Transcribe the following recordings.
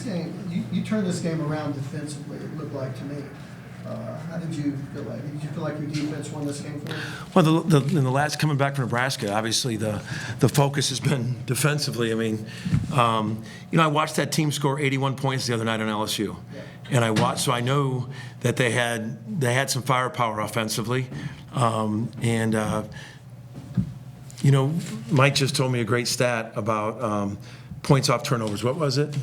this game, you turned this game around defensively, it looked like to me. How did you feel like? Did you feel like your defense won this game for you? Well, in the last coming back from Nebraska, obviously the focus has been defensively. I mean, I watched that team score 81 points the other night on LSU, and so I know that they had some firepower offensively, Mike just told me a great stat about points off turnovers. What was it?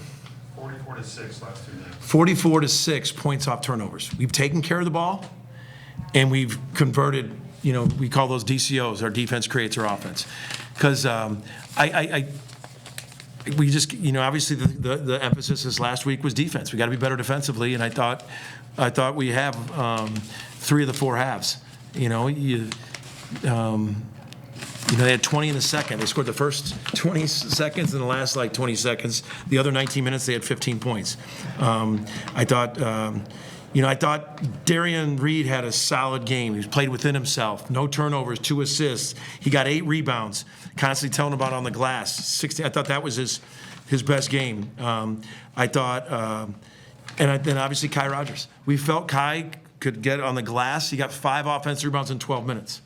44-6 last 2 games. 44-6 points off turnovers. We've taken care of the ball, and we've converted. We call those DCOs. Our defense creates our offense. Because we just, obviously the emphasis this last week was defense. We got to be better defensively, and I thought we have 3 of the 4 halves. They had 20 in the second. They scored the first 20 seconds and the last 20 seconds. The other 19 minutes, they had 15 points. I thought Darian Reed had a solid game. He played within himself. No turnovers, 2 assists. He got 8 rebounds. Constantly telling about on the glass. 60. I thought that was his best game. Then obviously Kai Rogers. We felt Kai could get on the glass. He got 5 offensive rebounds in 12 minutes.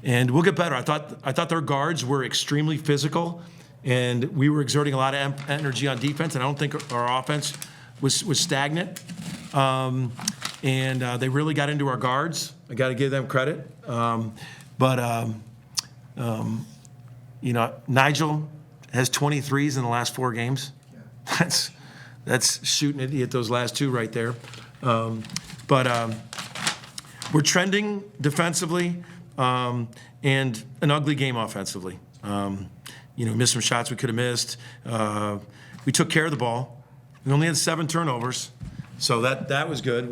And we'll get better. I thought their guards were extremely physical, and we were exerting a lot of energy on defense, and I don't think our offense was stagnant. They really got into our guards. I got to give them credit. Nigel has 23s in the last 4 games. That's shooting it at those last 2 right there. We're trending defensively. And an ugly game offensively. Missed some shots we could have missed. We took care of the ball. We only had 7 turnovers, so that was good.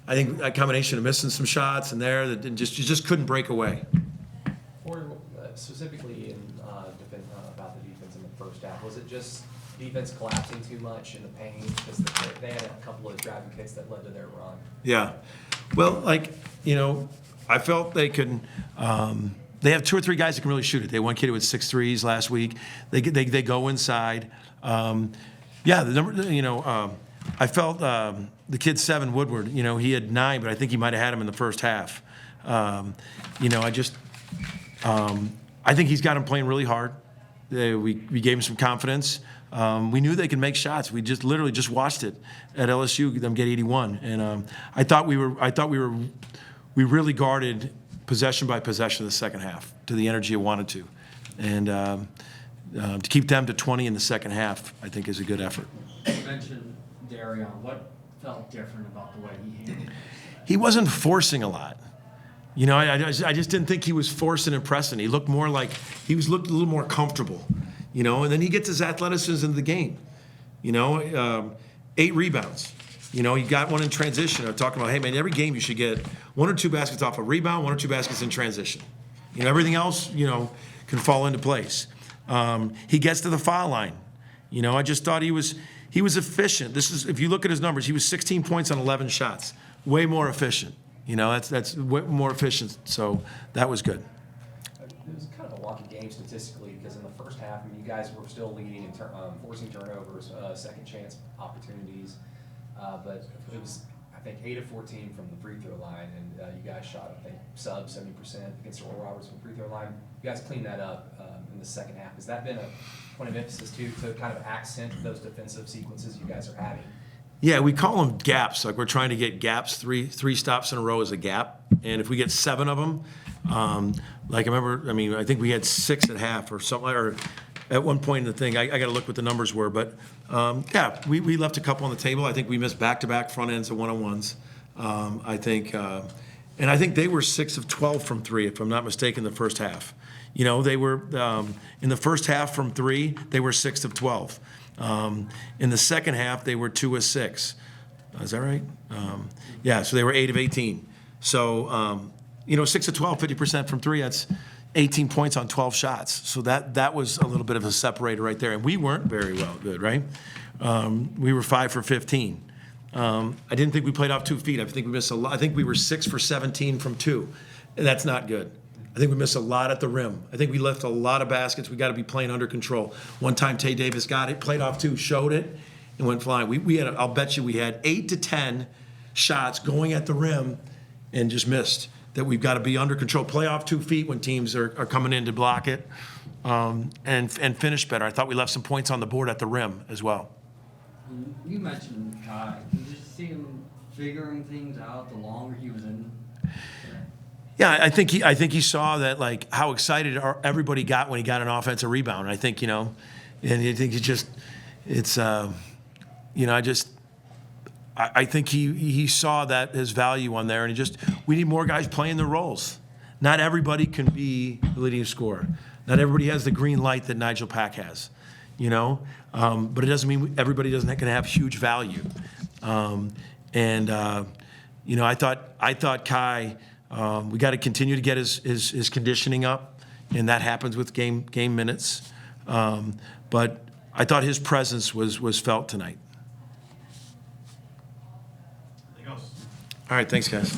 I think a combination of missing some shots and you just couldn't break away. Or specifically about the defense in the first half, was it just defense collapsing too much in the paint? Because they had a couple of driving kicks that led to their run. Yeah, well, I felt they could. They have 2 or 3 guys that can really shoot it. They had 1 kid who had 6 threes last week. They go inside. I felt the kid 7 Woodward. He had 9, but I think he might have had him in the first half. I think he's got him playing really hard. We gave him some confidence. We knew they could make shots. We just literally just watched it at LSU. Them get 81, and I thought we really guarded possession by possession in the second half to the energy it wanted to. And to keep them to 20 in the second half, I think, is a good effort. You mentioned Darian. What felt different about the way he handled it? He wasn't forcing a lot. I just didn't think he was forcing and pressing. He looked more like looked a little more comfortable, and then he gets his athleticism into the game. 8 rebounds. He got 1 in transition. I'm talking about, hey, man, every game you should get 1 or 2 baskets off a rebound, 1 or 2 baskets in transition. Everything else, can fall into place. He gets to the foul line. I just thought he was efficient. If you look at his numbers, he was 16 points on 11 shots. Way more efficient. That's way more efficient. So that was good. It was kind of a wonky game statistically because in the first half, you guys were still leading in forcing turnovers, second chance opportunities. But it was, I think, 8 of 14 from the free throw line, and you guys shot, I think, sub 70% against Oral Roberts from the free throw line. You guys cleaned that up in the second half. Has that been a point of emphasis, too, to kind of accent those defensive sequences you guys are having? Yeah, we call them gaps. Like we're trying to get gaps. Three stops in a row is a gap, and if we get 7 of them, I think we had 6 at half or something, or at one point in the thing. I got to look what the numbers were, but we left a couple on the table. I think we missed back-to-back front ends of one-on-ones. I think they were 6 of 12 from 3, if I'm not mistaken, the first half. They were in the first half from 3, they were 6 of 12. In the second half, they were 2 of 6. Is that right? So they were 8 of 18. So 6 of 12, 50% from 3. That's 18 points on 12 shots. So that was a little bit of a separator right there. And we weren't very good, right? We were 5 for 15. I didn't think we played off 2 feet. I think we missed a lot. I think we were 6 for 17 from 2. That's not good. I think we missed a lot at the rim. I think we left a lot of baskets. We got to be playing under control. One time Tay Davis got it, played off two, showed it, and went flying. We had, I'll bet you we had 8 to 10 shots going at the rim and just missed. That we've got to be under control, play off 2 feet when teams are coming in to block it, and finish better. I thought we left some points on the board at the rim as well. You mentioned Kai. Did you see him figuring things out the longer he was in? Yeah, I think he saw that, like, how excited everybody got when he got an offensive rebound. I think, and I think I think he saw that his value on there, and we need more guys playing their roles. Not everybody can be the leading scorer. Not everybody has the green light that Nigel Pack has, but it doesn't mean everybody doesn't going to have huge value. I thought Kai. We got to continue to get his conditioning up, and that happens with game minutes. But I thought his presence was felt tonight. Anything else? All right, thanks, guys.